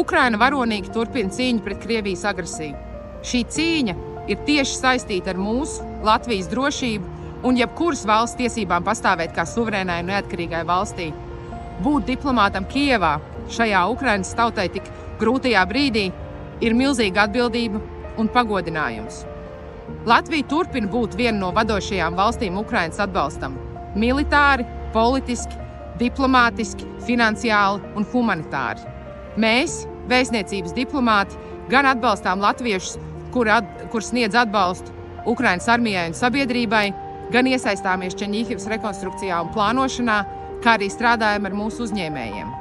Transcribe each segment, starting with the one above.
Ukraina varonīgi turpina cīņu pret Krievijas agresiju. Šī cīņa ir tieši saistīta ar mūsu, Latvijas drošību un jebkuras valsts tiesībām pastāvēt kā suverēnai un neatkarīgai valstī. Būt diplomātam Kijevā šajā Ukrainas tautai tik grūtajā brīdī ir milzīga atbildība un pagodinājums. Latvija turpina būt viena no vadošajām valstīm Ukrainas atbalstam – militāri, politiski, diplomātiski, finansiāli un humanitāri. Mēs, vēstniecības diplomāti, gan atbalstām latviešus, kur sniedz atbalstu Ukrainas armijai un sabiedrībai, gan iesaistāmies Čerņihivas rekonstrukcijā un plānošanā, kā arī strādājam ar mūsu uzņēmējiem.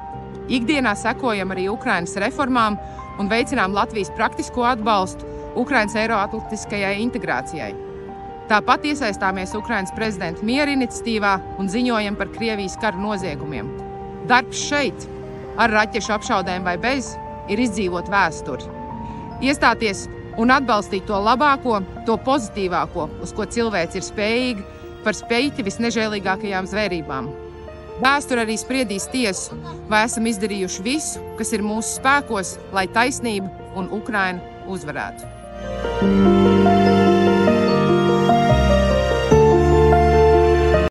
Ikdienā sekojam arī Ukrainas reformām un veicinām Latvijas praktisko atbalstu Ukrainas eiroatlantiskajai integrācijai. Tāpat iesaistāmies Ukrainas prezidenta miera iniciatīvā un ziņojam par Krievijas kara noziegumiem. Darbs šeit, ar raķešu apšaudēm vai bez, ir izdzīvot vēsturi. Iestāties un atbalstīt to labāko, to pozitīvāko, uz ko cilvēks ir spējīgi, par spīti visnežēlīgākajām zvērībām. Vēsture arī spriedīs tiesu, vai esam izdarījuši visu, kas ir mūsu spēkos, lai taisnība un Ukraina uzvarētu.